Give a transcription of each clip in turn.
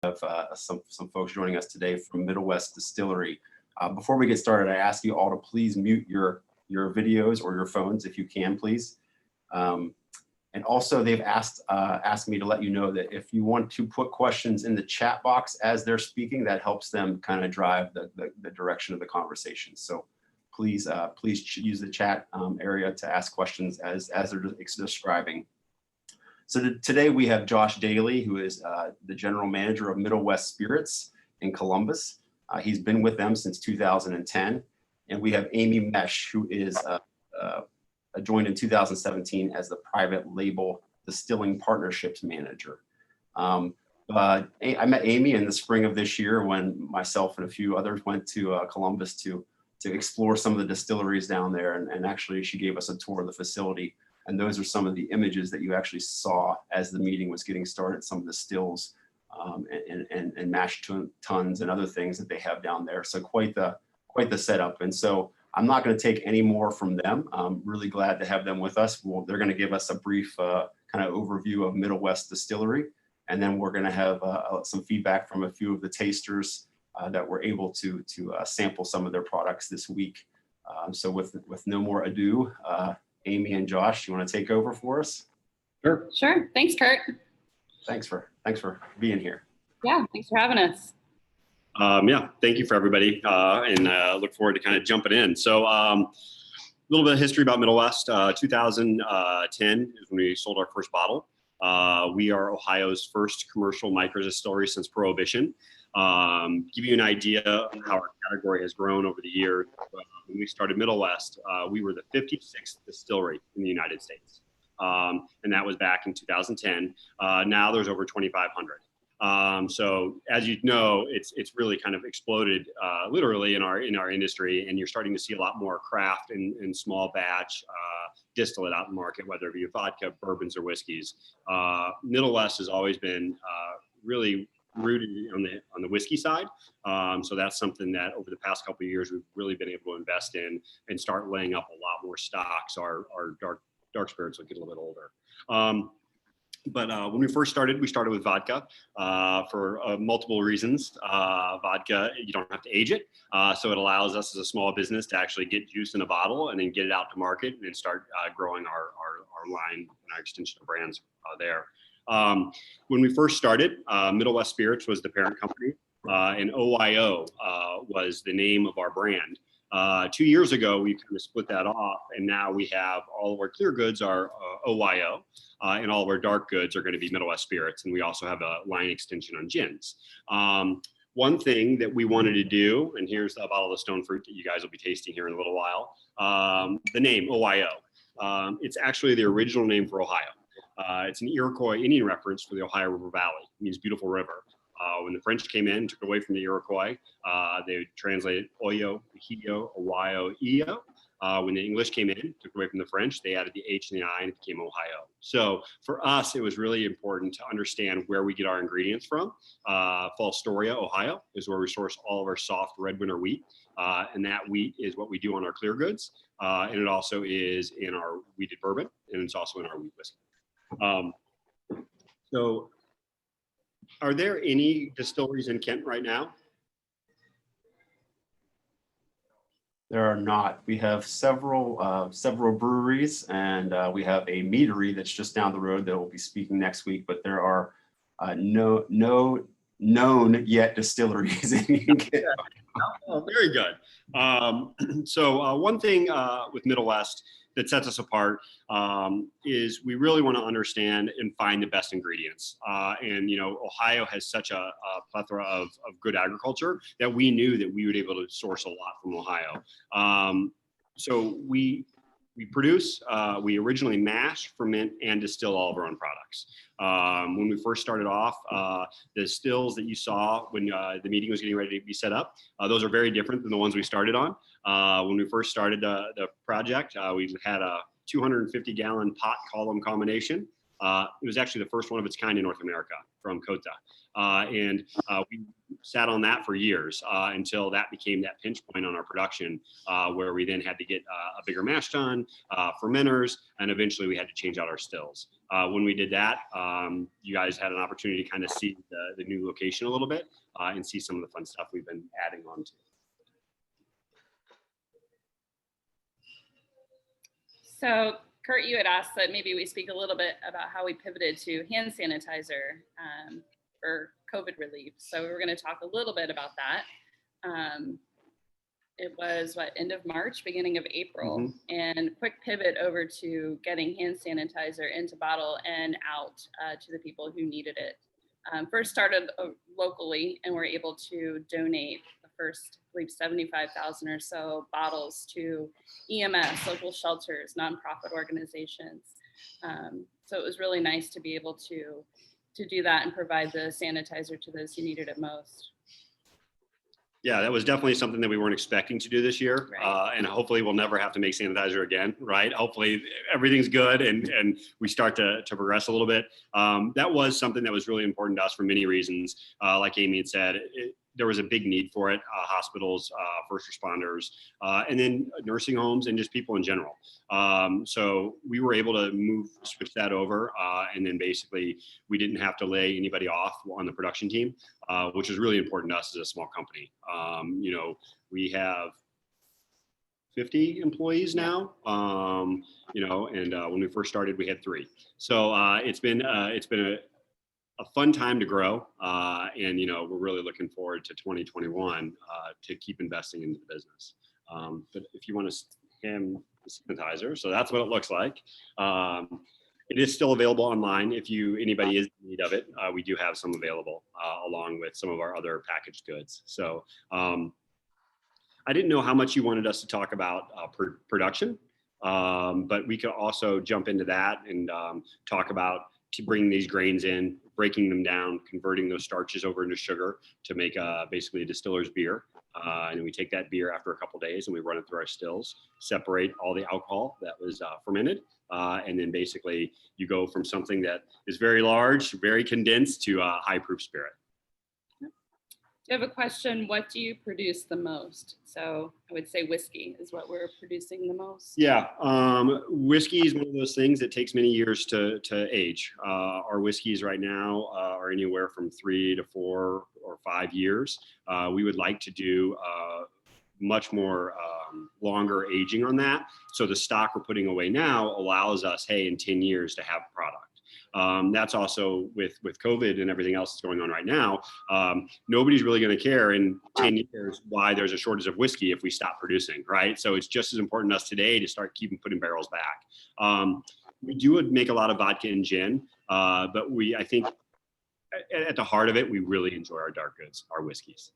have some folks joining us today from Middle West Distillery. Before we get started, I ask you all to please mute your videos or your phones if you can, please. And also, they've asked me to let you know that if you want to put questions in the chat box as they're speaking, that helps them kind of drive the direction of the conversation. So please use the chat area to ask questions as they're describing. So today we have Josh Daly, who is the general manager of Middle West Spirits in Columbus. He's been with them since 2010. And we have Amy Mesh, who is joined in 2017 as the private label distilling partnerships manager. I met Amy in the spring of this year when myself and a few others went to Columbus to explore some of the distilleries down there. And actually she gave us a tour of the facility. And those are some of the images that you actually saw as the meeting was getting started, some of the stills and mash tuns and other things that they have down there. So quite the setup. And so I'm not going to take any more from them. I'm really glad to have them with us. They're going to give us a brief kind of overview of Middle West Distillery. And then we're going to have some feedback from a few of the tasters that were able to sample some of their products this week. So with no more ado, Amy and Josh, you want to take over for us? Sure. Thanks, Kurt. Thanks for being here. Yeah, thanks for having us. Yeah, thank you for everybody, and look forward to kind of jumping in. So a little bit of history about Middle West. 2010 is when we sold our first bottle. We are Ohio's first commercial micro distillery since Prohibition. Give you an idea of how our category has grown over the years. When we started Middle West, we were the 56th distillery in the United States. And that was back in 2010. Now there's over 2,500. So as you know, it's really kind of exploded literally in our industry, and you're starting to see a lot more craft and small batch distillate out in the market, whether it be vodka, bourbons, or whiskeys. Middle West has always been really rooted on the whiskey side. So that's something that over the past couple of years we've really been able to invest in and start laying up a lot more stock. So our dark spirits will get a little bit older. But when we first started, we started with vodka for multiple reasons. Vodka, you don't have to age it. So it allows us as a small business to actually get juice in a bottle and then get it out to market and then start growing our line and our extension of brands there. When we first started, Middle West Spirits was the parent company, and OYO was the name of our brand. 2 years ago, we kind of split that off, and now we have all of our clear goods are OYO, and all of our dark goods are going to be Middle West Spirits, and we also have a line extension on gins. One thing that we wanted to do, and here's a bottle of stone fruit that you guys will be tasting here in a little while, the name OYO. It's actually the original name for Ohio. It's an Iroquois Indian reference for the Ohio River Valley. It means beautiful river. When the French came in, took away from the Iroquois, they translated Oyo, Hio, Ohio, Io. When the English came in, took away from the French, they added the H and the I and it became Ohio. So for us, it was really important to understand where we get our ingredients from. Fostoria, Ohio is where we source all of our soft red winter wheat. And that wheat is what we do on our clear goods. And it also is in our wheated bourbon, and it's also in our wheat whiskey. So are there any distilleries in Kent right now? There are not. We have several breweries, and we have a meadery that's just down the road that will be speaking next week. But there are no known yet distilleries in Kent. Oh, very good. So one thing with Middle West that sets us apart is we really want to understand and find the best ingredients. And, you know, Ohio has such a plethora of good agriculture that we knew that we would be able to source a lot from Ohio. So we produce, we originally mash, ferment, and distill all of our own products. When we first started off, the stills that you saw when the meeting was getting ready to be set up, those are very different than the ones we started on. When we first started the project, we had a 250-gallon pot column combination. It was actually the first one of its kind in North America from Kota. We sat on that for years until that became that pinch point on our production, where we then had to get a bigger mash tun, fermenters, and eventually we had to change out our stills. When we did that, you guys had an opportunity to kind of see the new location a little bit and see some of the fun stuff we've been adding on to. So Kurt, you had asked that maybe we speak a little bit about how we pivoted to hand sanitizer for COVID relief. So we were going to talk a little bit about that. It was end of March, beginning of April, and quick pivot over to getting hand sanitizer into bottle and out to the people who needed it. First started locally, and we're able to donate the first, I believe, 75,000 or so bottles to EMS, local shelters, nonprofit organizations. So it was really nice to be able to do that and provide the sanitizer to those who needed it most. Yeah, that was definitely something that we weren't expecting to do this year. Right. And hopefully we'll never have to make sanitizer again, right? Hopefully everything's good and we start to progress a little bit. That was something that was really important to us for many reasons. Like Amy had said, there was a big need for it, hospitals, first responders, and then nursing homes and just people in general. So we were able to switch that over, and then basically we didn't have to lay anybody off on the production team, which is really important to us as a small company. We have 50 employees now, and when we first started, we had 3. So it's been a fun time to grow, and we're really looking forward to 2021 to keep investing into the business. But if you want to hand the sanitizer, so that's what it looks like. It is still available online if anybody is in need of it. We do have some available along with some of our other packaged goods. So I didn't know how much you wanted us to talk about production, but we could also jump into that and talk about bringing these grains in, breaking them down, converting those starches over into sugar to make basically a distiller's beer. And we take that beer after a couple days and we run it through our stills, separate all the alcohol that was fermented. And then basically you go from something that is very large, very condensed to a high proof spirit. I have a question. What do you produce the most? So I would say whiskey is what we're producing the most. Yeah, whiskey is one of those things that takes many years to age. Our whiskeys right now are anywhere from 3 to 4 or 5 years. We would like to do much more longer aging on that. So the stock we're putting away now allows us, hey, in 10 years to have product. That's also with COVID and everything else that's going on right now. Nobody's really going to care in 10 years why there's a shortage of whiskey if we stop producing, right? So it's just as important to us today to start putting barrels back. We do make a lot of vodka and gin, but I think at the heart of it, we really enjoy our dark goods, our whiskeys.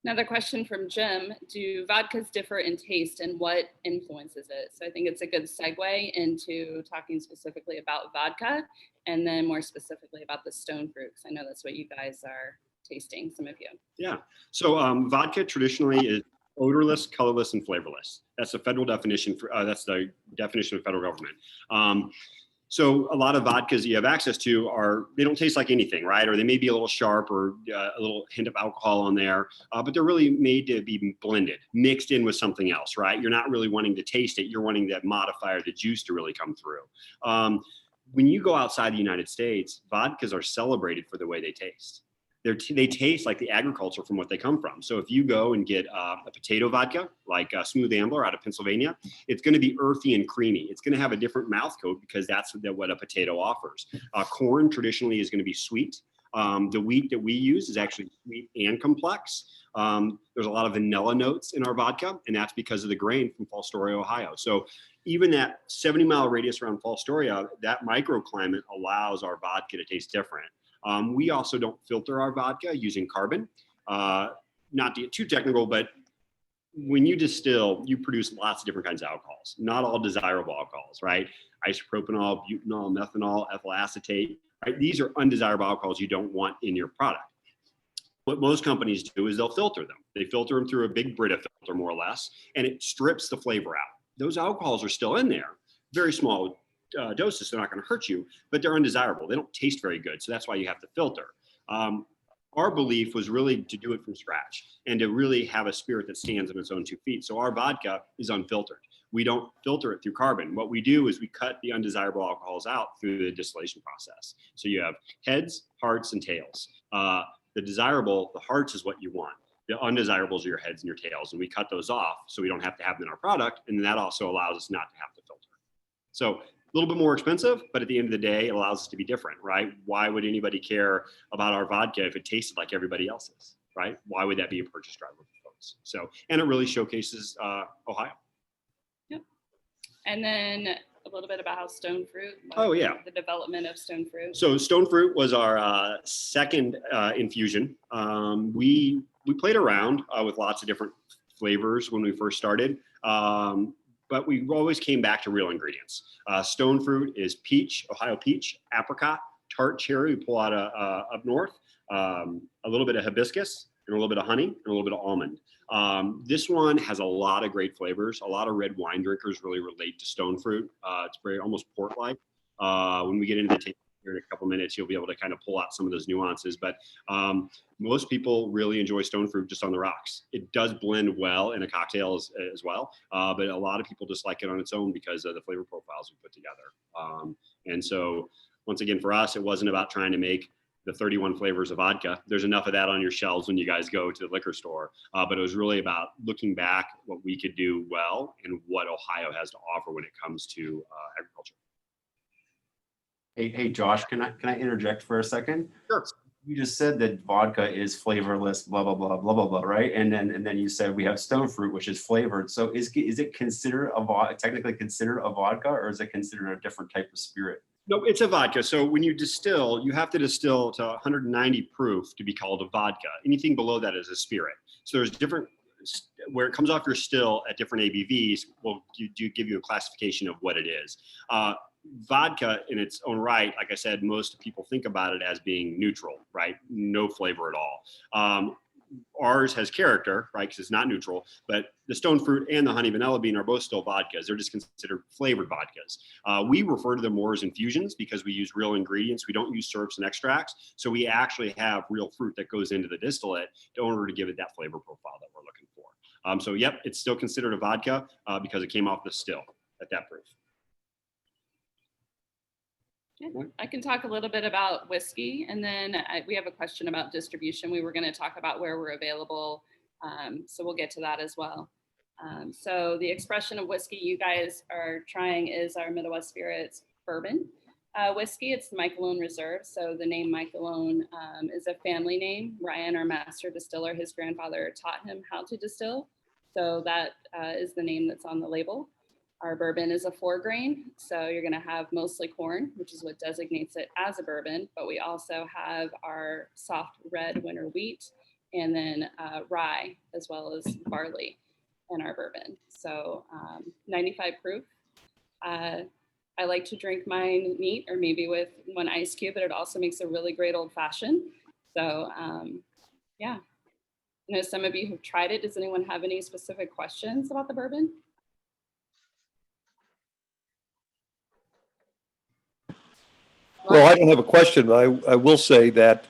Another question from Jim. Do vodkas differ in taste and what influences it? So I think it's a good segue into talking specifically about vodka and then more specifically about the stone fruit, because I know that's what you guys are tasting, some of you. Yeah. So vodka traditionally is odorless, colorless, and flavorless. That's the federal definition that's the definition of federal government. So a lot of vodkas you have access to they don't taste like anything, right? Or they may be a little sharp or a little hint of alcohol on there, but they're really made to be blended, mixed in with something else, right? You're not really wanting to taste it. You're wanting that modifier, the juice to really come through. When you go outside the United States, vodkas are celebrated for the way they taste. They taste like the agriculture from what they come from. So if you go and get a potato vodka, like Smooth Ambler out of Pennsylvania, it's going to be earthy and creamy. It's going to have a different mouth coat because that's what a potato offers. Corn traditionally is going to be sweet. The wheat that we use is actually sweet and complex. There's a lot of vanilla notes in our vodka, and that's because of the grain from Fostoria, Ohio. So even that 70-mile radius around Fostoria, that microclimate allows our vodka to taste different. We also don't filter our vodka using carbon. Not to get too technical, but when you distill, you produce lots of different kinds of alcohols, not all desirable alcohols, right? Isopropanol, butanol, methanol, ethyl acetate, right? These are undesirable alcohols you don't want in your product. What most companies do is they'll filter them. They filter them through a big Brita filter, more or less, and it strips the flavor out. Those alcohols are still in there, very small doses, they're not going to hurt you, but they're undesirable. They don't taste very good, so that's why you have to filter. Our belief was really to do it from scratch and to really have a spirit that stands on its own 2 feet. So our vodka is unfiltered. We don't filter it through carbon. What we do is we cut the undesirable alcohols out through the distillation process. So you have heads, hearts, and tails. The desirable, the hearts is what you want. The undesirables are your heads and your tails, and we cut those off so we don't have to have them in our product, and that also allows us not to have to filter. So a little bit more expensive, but at the end of the day, it allows us to be different, right? Why would anybody care about our vodka if it tasted like everybody else's, right? Why would that be a purchase driver for folks? So, and it really showcases Ohio. Yep. And then a little bit about how stone fruit. Oh, yeah. The development of stone fruit. So stone fruit was our second infusion. We played around with lots of different flavors when we first started, but we always came back to real ingredients. Stone fruit is peach, Ohio peach, apricot, tart cherry we pull out up north, a little bit of hibiscus, and a little bit of honey, and a little bit of almond. This one has a lot of great flavors. A lot of red wine drinkers really relate to stone fruit. It's very almost port-like. When we get into the taste here in a couple minutes, you'll be able to kind of pull out some of those nuances. But most people really enjoy stone fruit just on the rocks. It does blend well in a cocktail as well, but a lot of people just like it on its own because of the flavor profiles we put together. And so once again, for us, it wasn't about trying to make the 31 flavors of vodka. There's enough of that on your shelves when you guys go to the liquor store. But it was really about looking back what we could do well and what Ohio has to offer when it comes to agriculture. Hey, Josh, can I interject for a second? Sure. You just said that vodka is flavorless, blah, blah, blah, blah, blah, blah, right? And then you said we have stone fruit, which is flavored. So is it considered technically considered a vodka, or is it considered a different type of spirit? No, it's a vodka. So when you distill, you have to distill to 190 proof to be called a vodka. Anything below that is a spirit. So there's different, where it comes off your still at different ABVs will give you a classification of what it is. Vodka in its own right, like I said, most people think about it as being neutral, right? No flavor at all. Ours has character, right? Because it's not neutral, but the stone fruit and the honey vanilla bean are both still vodkas. They're just considered flavored vodkas. We refer to them more as infusions because we use real ingredients. We don't use syrups and extracts. So we actually have real fruit that goes into the distillate in order to give it that flavor profile that we're looking for. So yep, it's still considered a vodka because it came off the still at that proof. Yeah, I can talk a little bit about whiskey, and then we have a question about distribution. We were going to talk about where we're available, so we'll get to that as well. So the expression of whiskey you guys are trying is our Midwest Spirits Bourbon whiskey. It's the Mike Malone Reserve. So the name Mike Malone is a family name. Ryan, our master distiller, his grandfather taught him how to distill. So that is the name that's on the label. Our bourbon is a 4-grain, so you're going to have mostly corn, which is what designates it as a bourbon, but we also have our soft red winter wheat and then rye as well as barley in our bourbon. So 95 proof. I like to drink mine neat or maybe with 1 ice cube, but it also makes a really great old fashioned. So yeah, I know some of you have tried it. Does anyone have any specific questions about the bourbon? Well, I don't have a question, but I will say that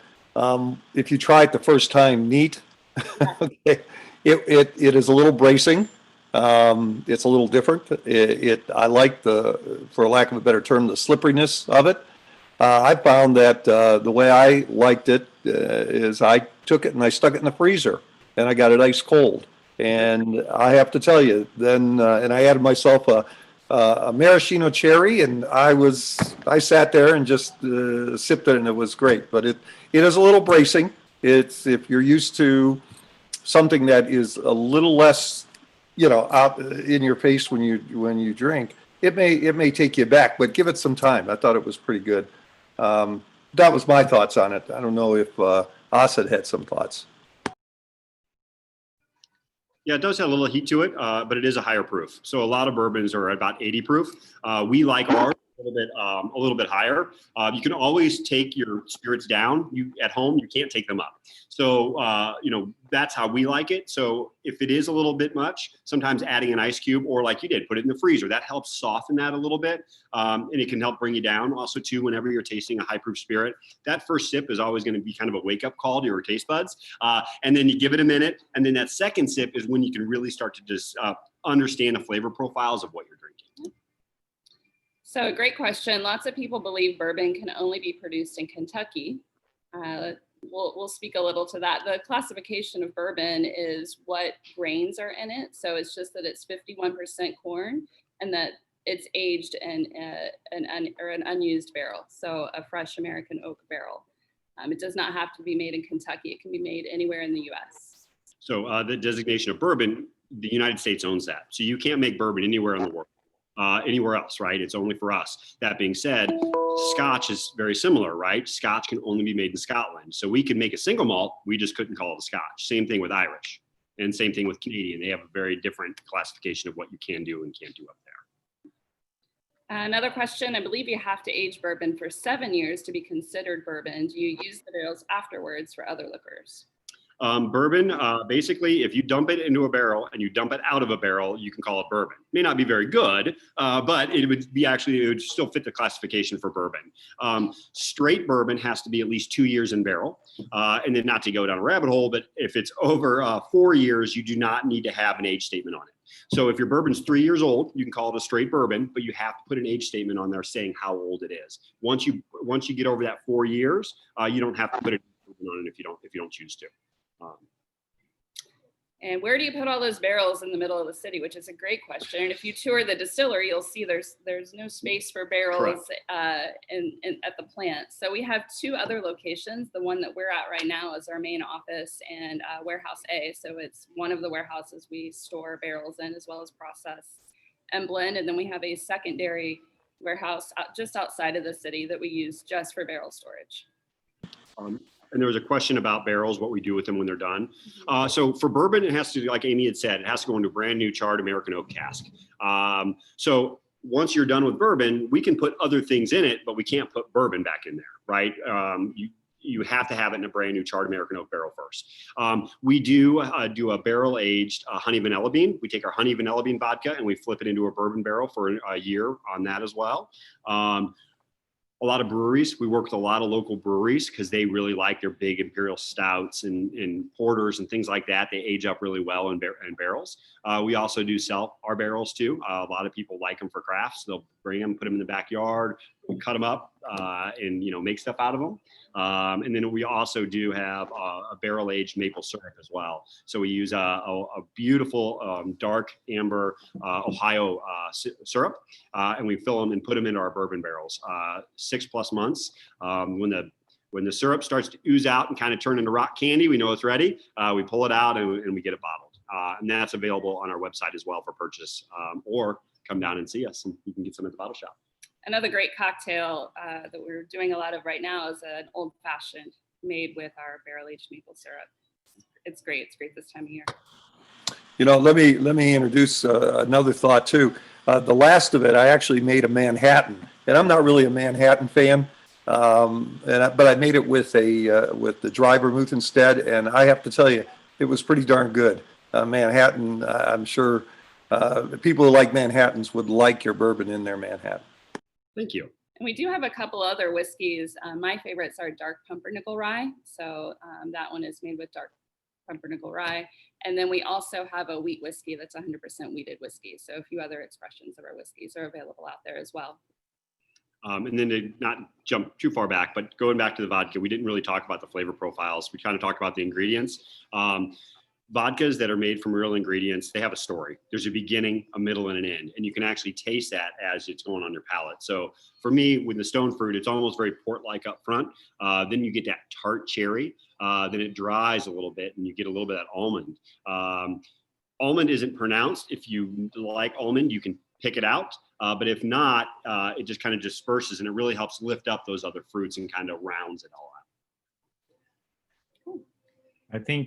if you try it the first time neat, okay, it is a little bracing. It's a little different. I like for lack of a better term, the slipperiness of it. I found that the way I liked it is I took it and I stuck it in the freezer and I got it ice cold. And I have to tell you, then and I added myself a maraschino cherry, and I sat there and just sipped it, and it was great. But it is a little bracing. It's if you're used to something that is a little less, out in your face when you drink, it may take you back. But give it some time. I thought it was pretty good. That was my thoughts on it. I don't know if Asad had some thoughts. Yeah, it does have a little heat to it, but it is a higher proof. So a lot of bourbons are about 80 proof. We like ours a little bit higher. You can always take your spirits down. You at home, you can't take them up. So that's how we like it. So if it is a little bit much, sometimes adding an ice cube, or like you did, put it in the freezer. That helps soften that a little bit, and it can help bring you down. Also, too, whenever you're tasting a high proof spirit, that first sip is always going to be kind of a wake up call to your taste buds, and then you give it a minute, and then that second sip is when you can really start to just understand the flavor profiles of what you're drinking. So great question. Lots of people believe bourbon can only be produced in Kentucky. We'll speak a little to that. The classification of bourbon is what grains are in it. So it's just that it's 51% corn and that it's aged in an unused barrel. So a fresh American oak barrel. It does not have to be made in Kentucky. It can be made anywhere in the US. So the designation of bourbon, the United States owns that. So you can't make bourbon anywhere in the world. Anywhere else, right? It's only for us. That being said, Scotch is very similar, right? Scotch can only be made in Scotland. So we could make a single malt, we just couldn't call it a Scotch. Same thing with Irish, and same thing with Canadian. They have a very different classification of what you can do and can't do up there. Another question, I believe you have to age bourbon for 7 years to be considered bourbon. Do you use the barrels afterwards for other liquors? Bourbon, basically, if you dump it into a barrel and you dump it out of a barrel, you can call it bourbon. May not be very good, but it would still fit the classification for bourbon. Straight bourbon has to be at least 2 years in barrel. And then, not to go down a rabbit hole, but if it's over 4 years, you do not need to have an age statement on it. So if your bourbon's 3 years old, you can call it a straight bourbon, but you have to put an age statement on there saying how old it is. Once you get over that 4 years, you don't have to put it on it if you don't choose to. And where do you put all those barrels in the middle of the city, which is a great question. And if you tour the distillery, you'll see there's no space for barrels at the plant. So we have 2 other locations. The one that we're at right now is our main office and warehouse A. So it's one of the warehouses we store barrels in, as well as process and blend. And then we have a secondary warehouse just outside of the city that we use just for barrel storage. And there was a question about barrels, what we do with them when they're done. So for bourbon, it has to, like Amy had said, it has to go into a brand new charred American oak cask. So once you're done with bourbon, we can put other things in it, but we can't put bourbon back in there, right? You have to have it in a brand new charred American oak barrel first. We do a barrel aged honey vanilla bean. We take our honey vanilla bean vodka and we flip it into a bourbon barrel for a year on that as well. A lot of breweries, we work with a lot of local breweries because they really like their big imperial stouts and porters and things like that. They age up really well in barrels. We also do sell our barrels too. A lot of people like them for crafts. They'll bring them, put them in the backyard, we cut them up and make stuff out of them. And then we also do have a barrel aged maple syrup as well. So we use a beautiful dark amber Ohio syrup, and we fill them and put them into our bourbon barrels. 6+ months. When the syrup starts to ooze out and kind of turn into rock candy, we know it's ready. We pull it out and we get it bottled. And that's available on our website as well for purchase, or come down and see us and you can get some at the bottle shop. Another great cocktail that we're doing a lot of right now is an old fashioned made with our barrel aged maple syrup. It's great. It's great this time of year. Let me introduce another thought too. The last of it, I actually made a Manhattan, and I'm not really a Manhattan fan, but I made it with the dry vermouth instead, and I have to tell you, it was pretty darn good. Manhattan, I'm sure people who like Manhattans would like your bourbon in their Manhattan. Thank you. And we do have a couple other whiskeys. My favorites are dark pumpernickel rye. So that one is made with dark pumpernickel rye. And then we also have a wheat whiskey that's 100% wheated whiskey. So a few other expressions of our whiskeys are available out there as well. And then to not jump too far back, but going back to the vodka, we didn't really talk about the flavor profiles. We kind of talked about the ingredients. Vodkas that are made from real ingredients, they have a story. There's a beginning, a middle, and an end. And you can actually taste that as it's going on your palate. So for me, with the stone fruit, it's almost very port-like up front. Then you get that tart cherry. Then it dries a little bit and you get a little bit of that almond. Almond isn't pronounced. If you like almond, you can pick it out. But if not, it just kind of disperses and it really helps lift up those other fruits and kind of rounds it all out. I think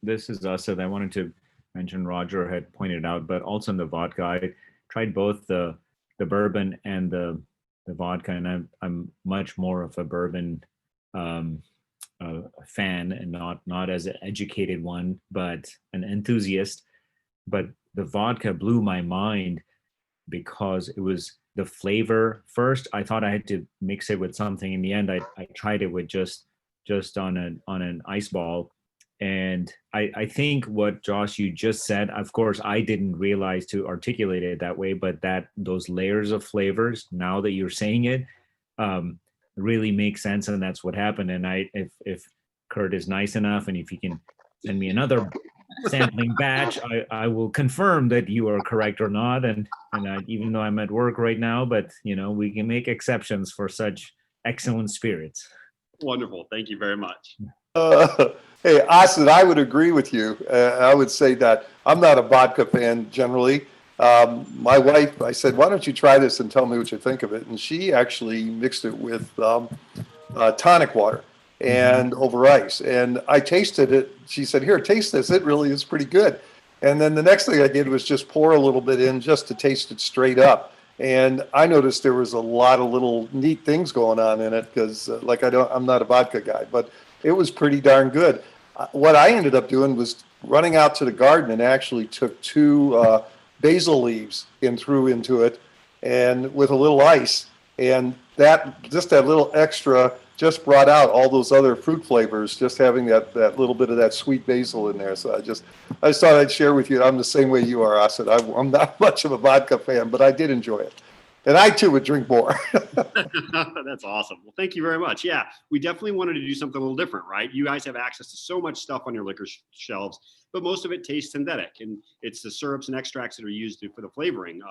this is Asad. I wanted to mention Roger had pointed out, but also in the vodka, I tried both the bourbon and the the vodka, and I'm much more of a bourbon fan, and not as an educated one, but an enthusiast. But the vodka blew my mind because it was the flavor. First, I thought I had to mix it with something. In the end, I tried it with just on an ice ball. And I think what Josh, you just said, of course, I didn't realize to articulate it that way, but that those layers of flavors, now that you're saying it, really makes sense. And that's what happened. And if Kurt is nice enough, and if he can send me another sampling batch, I will confirm that you are correct or not. And even though I'm at work right now, but we can make exceptions for such excellent spirits. Wonderful. Thank you very much. Hey, Austin, I would agree with you. I would say that I'm not a vodka fan generally. My wife, I said, why don't you try this and tell me what you think of it? And she actually mixed it with tonic water and over ice. And I tasted it. She said, here, taste this. It really is pretty good. And then the next thing I did was just pour a little bit in just to taste it straight up. And I noticed there was a lot of little neat things going on in it because I'm not a vodka guy, but it was pretty darn good. What I ended up doing was running out to the garden and actually took 2 basil leaves and threw into it, and with a little ice, and that little extra just brought out all those other fruit flavors, just having that little bit of that sweet basil in there. So I just thought I'd share with you. I'm the same way you are, Asid. I'm not much of a vodka fan, but I did enjoy it. And I too would drink more. That's awesome. Well, thank you very much. Yeah, we definitely wanted to do something a little different, right? You guys have access to so much stuff on your liquor shelves, but most of it tastes synthetic, and it's the syrups and extracts that are used for the flavoring.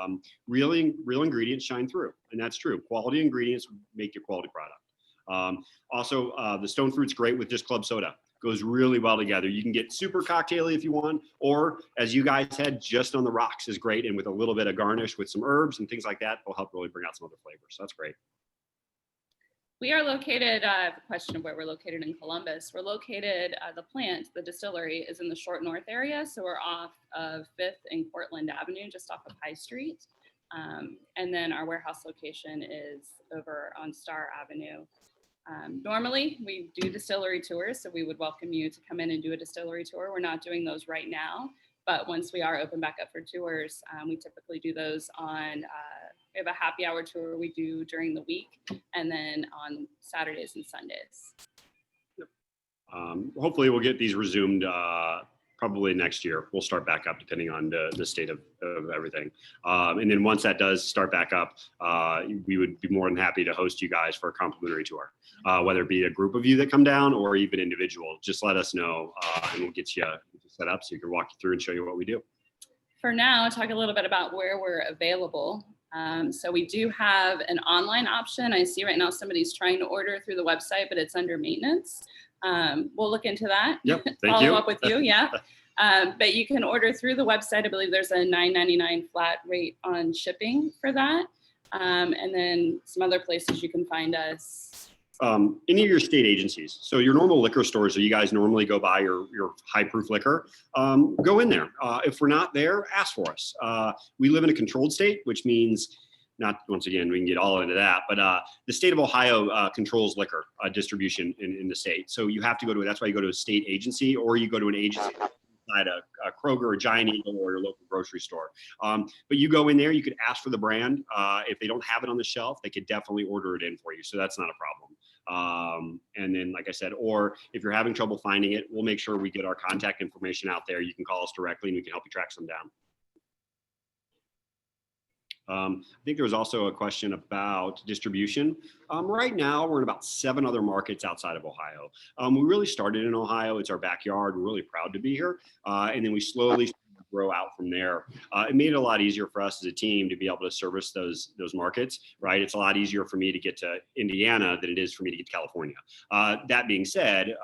Real ingredients shine through, and that's true. Quality ingredients make your quality product. Also, the stone fruit's great with just club soda. Goes really well together. You can get super cocktaily if you want, or as you guys had, just on the rocks is great, and with a little bit of garnish with some herbs and things like that will help really bring out some other flavors. So that's great. We are located, I have a question of where we're located in Columbus. We're located, the distillery is in the Short North area. So we're off of 5th and Cortland Avenue, just off of High Street. And then our warehouse location is over on Star Avenue. Normally we do distillery tours, so we would welcome you to come in and do a distillery tour. We're not doing those right now, but once we are open back up for tours, we typically do those on, we have a happy hour tour we do during the week, and then on Saturdays and Sundays. Hopefully we'll get these resumed probably next year. We'll start back up depending on the state of everything. And then once that does start back up, we would be more than happy to host you guys for a complimentary tour, whether it be a group of you that come down or even individual. Just let us know and we'll get you set up so you can walk you through and show you what we do. For now, talk a little bit about where we're available. So we do have an online option. I see right now somebody's trying to order through the website, but it's under maintenance. We'll look into that. Yep, thank Follow you. up with you, yeah. But you can order through the website. I believe there's a $9.99 flat rate on shipping for that. And then some other places you can find us. Any of your state agencies. So your normal liquor stores that you guys normally go buy your high proof liquor, go in there. If we're not there, ask for us. We live in a controlled state, which means, not once again, we can get all into that, but the state of Ohio controls liquor distribution in the state. So you have to that's why you go to a state agency, or you go to an agency at a Kroger or Giant Eagle or your local grocery store. But you go in there, you could ask for the brand. If they don't have it on the shelf, they could definitely order it in for you. So that's not a problem. And then, like I said, or if you're having trouble finding it, we'll make sure we get our contact information out there. You can call us directly and we can help you track some down. I think there was also a question about distribution. Right now, we're in about 7 other markets outside of Ohio. We really started in Ohio. It's our backyard. We're really proud to be here. And then we slowly grow out from there. It made it a lot easier for us as a team to be able to service those markets, right? It's a lot easier for me to get to Indiana than it is for me to get to California. That being said,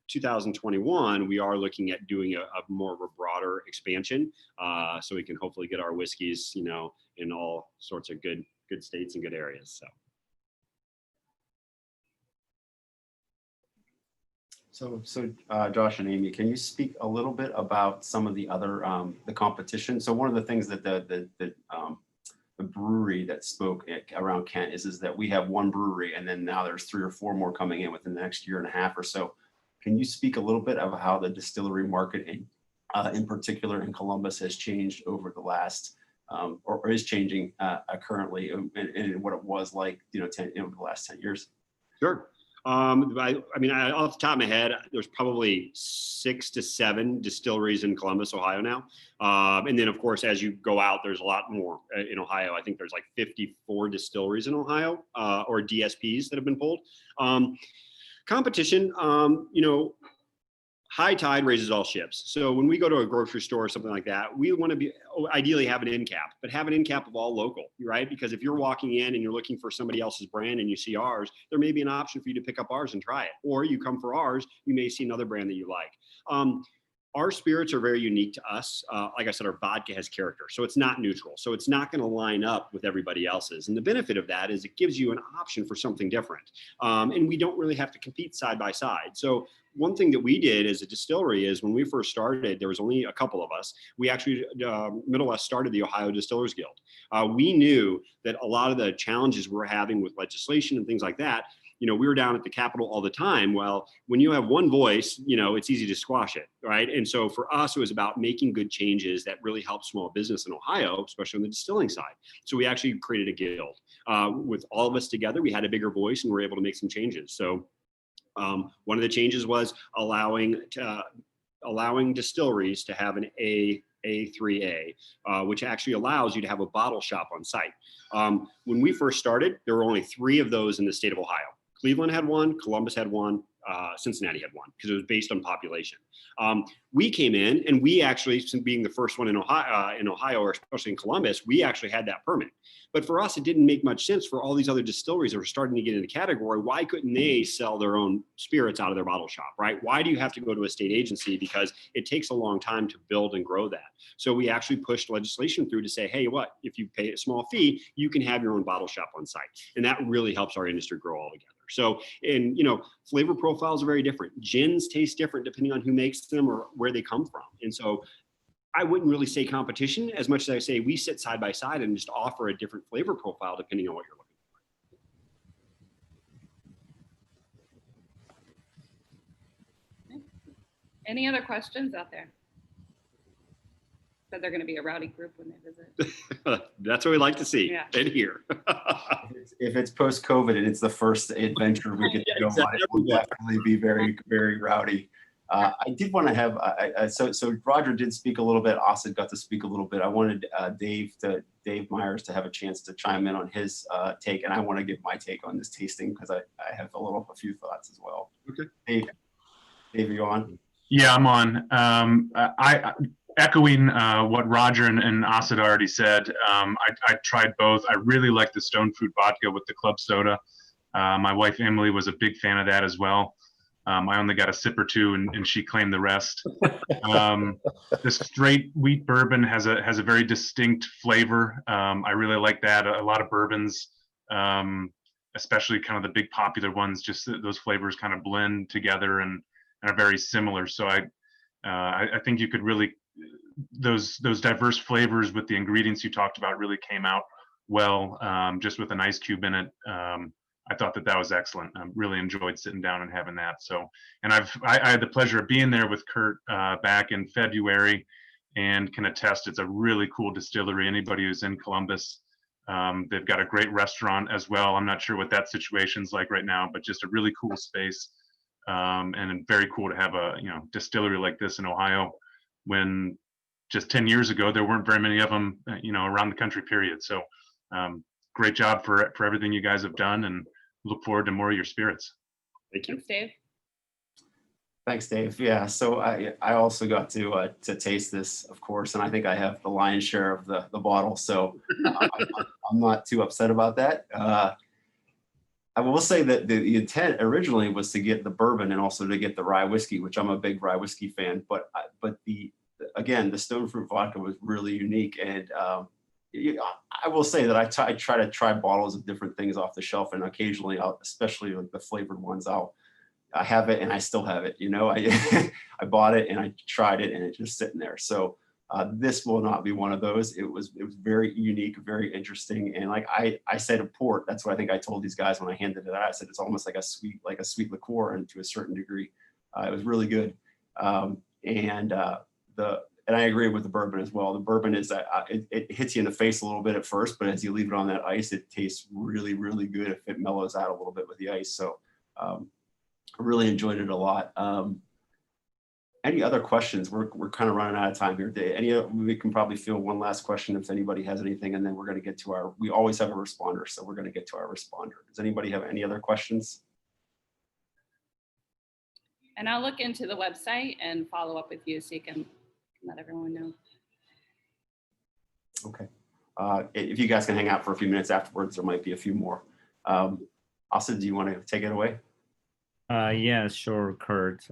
2021, we are looking at doing a more of a broader expansion, so we can hopefully get our whiskeys, in all sorts of good states and good areas. So Josh and Amy, can you speak a little bit about some of the other the competition? So one of the things that the the brewery that spoke around Kent is that we have one brewery, and then now there's 3 or 4 more coming in within the next year and a half or so. Can you speak a little bit of how the distillery market in particular in Columbus has changed over the last or is changing currently, and what it was like, over the last 10 years? Sure. I mean, off the top of my head, there's probably 6 to 7 distilleries in Columbus, Ohio now. And then, of course, as you go out, there's a lot more in Ohio. I think there's like 54 distilleries in Ohio, or DSPs that have been pulled. Competition, high tide raises all ships. So when we go to a grocery store or something like that, we want to ideally have an end cap, but have an end cap of all local, right? Because if you're walking in and you're looking for somebody else's brand and you see ours, there may be an option for you to pick up ours and try it. Or you come for ours, you may see another brand that you like. Our spirits are very unique to us. Like I said, our vodka has character, so it's not neutral. So it's not going to line up with everybody else's. And the benefit of that is it gives you an option for something different. And we don't really have to compete side by side. So one thing that we did as a distillery is when we first started, there was only a couple of us. We actually, Middle West started the Ohio Distillers Guild. We knew that a lot of the challenges we're having with legislation and things like that, we were down at the Capitol all the time. Well, when you have one voice, it's easy to squash it, right? And so for us, it was about making good changes that really help small business in Ohio, especially on the distilling side. So we actually created a guild. With all of us together, we had a bigger voice and we were able to make some changes. So one of the changes was allowing distilleries to have an A3A, which actually allows you to have a bottle shop on site. When we first started, there were only 3 of those in the state of Ohio. Cleveland had one, Columbus had one, Cincinnati had one, because it was based on population. We came in and we actually, being the first one in Ohio, or especially in Columbus, we actually had that permit. But for us, it didn't make much sense for all these other distilleries that were starting to get in the category. Why couldn't they sell their own spirits out of their bottle shop, right? Why do you have to go to a state agency? Because it takes a long time to build and grow that. So we actually pushed legislation through to say, hey, if you pay a small fee, you can have your own bottle shop on site. And that really helps our industry grow all together. So, and flavor profiles are very different. Gins taste different depending on who makes them or where they come from. And so I wouldn't really say competition as much as I say we sit side by side and just offer a different flavor profile depending on what you're looking for. Any other questions out there? Said they're going to be a rowdy group when they visit. That's what we like to see and hear. If it's post-COVID and it's the first adventure we get to go on, it will definitely be very, very rowdy. I did want to have, so Roger did speak a little bit. Asa got to speak a little bit. I wanted Dave Myers to have a chance to chime in on his take, and I want to give my take on this tasting because I have a few thoughts as well. Okay. Dave, are you on? Yeah, I'm on. I echoing what Roger and Asa already said. I tried both. I really like the Stone Fruit vodka with the club soda. My wife Emily was a big fan of that as well. I only got a sip or two, and she claimed the rest. The straight wheat bourbon has a very distinct flavor. I really like that. A lot of bourbons, especially kind of the big popular ones, just those flavors kind of blend together and are very similar. So I think you could really those diverse flavors with the ingredients you talked about really came out well, just with an ice cube in it. I thought that was excellent. I really enjoyed sitting down and having that. So, and I had the pleasure of being there with Kurt back in February, and can attest it's a really cool distillery. Anybody who's in Columbus, they've got a great restaurant as well. I'm not sure what that situation's like right now, but just a really cool space, and very cool to have a distillery like this in Ohio, when just 10 years ago there weren't very many of them, around the country. Period. So. Great job for everything you guys have done, and look forward to more of your spirits. Thank you. Thanks, Dave. Thanks, Dave. Yeah, so I also got to taste this, of course, and I think I have the lion's share of the bottle, so I'm not too upset about that. I will say that the intent originally was to get the bourbon and also to get the rye whiskey, which I'm a big rye whiskey fan, but the Stone Fruit vodka was really unique, and I will say that I try to try bottles of different things off the shelf, and occasionally, especially like the flavored ones, I have it and I still have it. I bought it and I tried it and it's just sitting there. So This will not be one of those. It was very unique, very interesting. And like I said, a port, that's what I think I told these guys when I handed it out. I said, it's almost like a sweet liqueur, and to a certain degree, it was really good. And I agree with the bourbon as well. The bourbon is it hits you in the face a little bit at first, but as you leave it on that ice, it tastes really, really good if it mellows out a little bit with the ice. So I really enjoyed it a lot. Any other questions? We're kind of running out of time here. We can probably field one last question if anybody has anything, and then we're going to get to we always have a responder, so we're going to get to our responder. Does anybody have any other questions? And I'll look into the website and follow up with you so you can let everyone know. Okay. If you guys can hang out for a few minutes afterwards, there might be a few more. Asa, do you want to take it away? Yeah, sure, Kurt.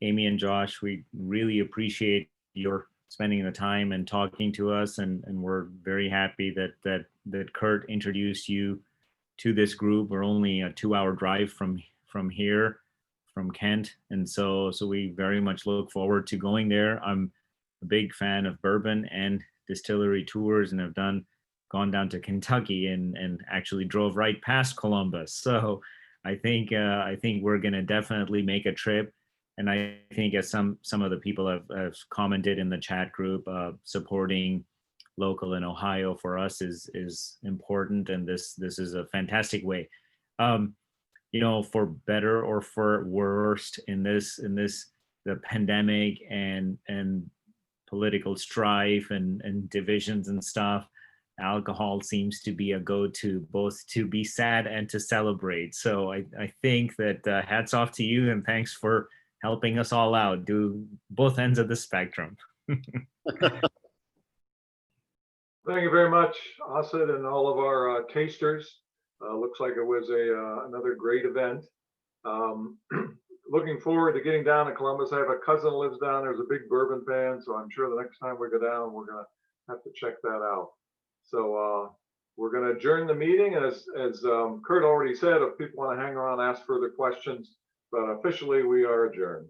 Amy and Josh, we really appreciate your spending the time and talking to us, and we're very happy that Kurt introduced you to this group. We're only a 2-hour drive from here, from Kent, and so we very much look forward to going there. I'm a big fan of bourbon and distillery tours, and have gone down to Kentucky and actually drove right past Columbus. So I think we're gonna definitely make a trip. And I think, as some of the people have commented in the chat group, supporting local in Ohio for us is important, and this is a fantastic way. For better or for worse in this the pandemic and political strife and divisions and stuff, alcohol seems to be a go-to, both to be sad and to celebrate. So I think that hats off to you, and thanks for helping us all out, do both ends of the spectrum. Thank you very much, Asad, and all of our tasters. Looks like it was another great event. Looking forward to getting down to Columbus. I have a cousin who lives down there, who's a big bourbon fan, so I'm sure the next time we go down, we're gonna have to check that out. So we're gonna adjourn the meeting, as Kurt already said, if people want to hang around and ask further questions, but officially we are adjourned.